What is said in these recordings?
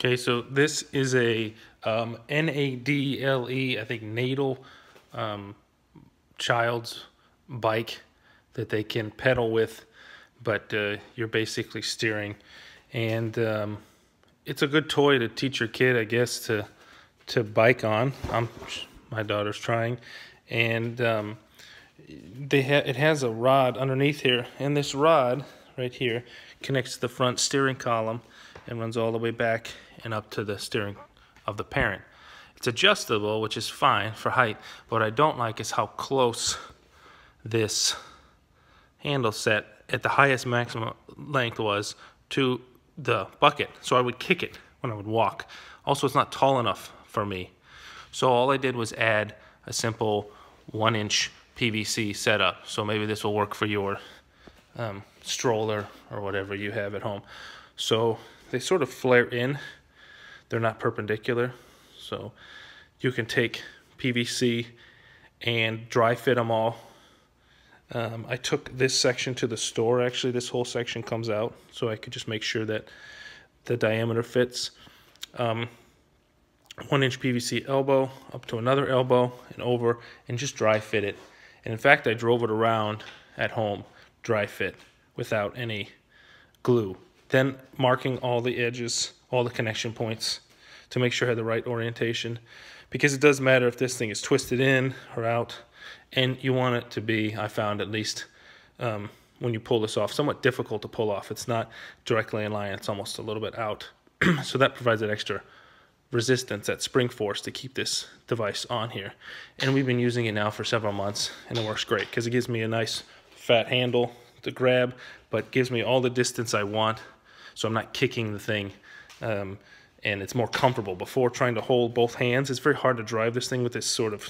Okay, so this is a Nadle, I think Nadle child's bike that they can pedal with, but you're basically steering. And it's a good toy to teach your kid, I guess, to bike on. My daughter's trying. And it has a rod underneath here, and this rod right here connects to the front steering column and runs all the way back and up to the steering of the parent. It's adjustable, which is fine for height, but what I don't like is how close this handle set at the highest maximum length was to the bucket, so I would kick it when I would walk. Also, it's not tall enough for me, so all I did was add a simple 1-inch PVC setup. So maybe this will work for your stroller or whatever you have at home. So they sort of flare in, they're not perpendicular, so you can take PVC and dry fit them all. I took this section to the store. Actually, this whole section comes out, so I could just make sure that the diameter fits. 1-inch PVC elbow up to another elbow and over, and just dry fit it. And in fact, I drove it around at home, dry fit, without any glue. Then marking all the edges, all the connection points, to make sure I had the right orientation, because it does matter if this thing is twisted in or out, and you want it to be, I found at least, when you pull this off, somewhat difficult to pull off. It's not directly in line, it's almost a little bit out. So that provides that extra resistance, that spring force, to keep this device on here. And we've been using it now for several months, and it works great because it gives me a nice fat handle to grab, but gives me all the distance I want, so I'm not kicking the thing, and it's more comfortable. Before, trying to hold both hands, it's very hard to drive this thing with this sort of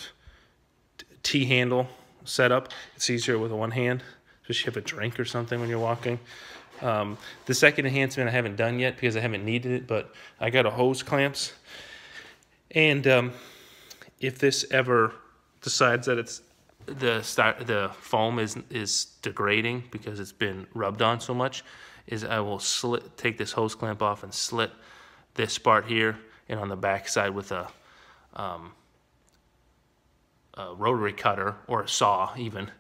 T-handle setup. It's easier with one hand, especially if you have a drink or something when you're walking. The second enhancement I haven't done yet because I haven't needed it, but I got a hose clamps, and if this ever decides that it's the foam is degrading because it's been rubbed on so much, I will take this hose clamp off and slit this part here and on the back side with a rotary cutter or a saw even,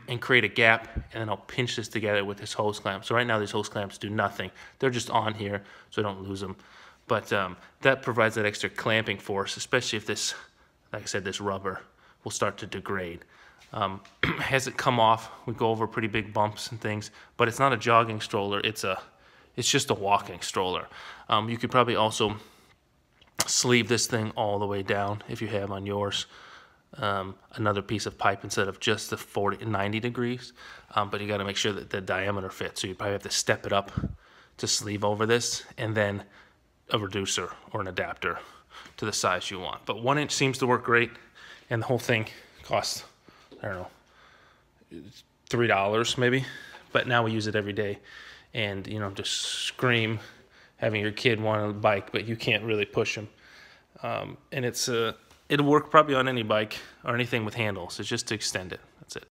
and create a gap, and then I'll pinch this together with this hose clamp. So right now these hose clamps do nothing. They're just on here so I don't lose them. But that provides that extra clamping force, especially if this, like I said, this rubber will start to degrade. As it come off, we go over pretty big bumps and things, but it's not a jogging stroller, it's just a walking stroller. You could probably also sleeve this thing all the way down if you have on yours. Another piece of pipe instead of just the 90 degrees, but you got to make sure that the diameter fits, so you probably have to step it up to sleeve over this, and then a reducer or an adapter to the size you want. But 1 inch seems to work great, and the whole thing costs, I don't know, $3 maybe, but now we use it every day, and you know, just scream having your kid want a bike, but you can't really push him, and it'll work probably on any bike or anything with handles. It's just to extend it. That's it.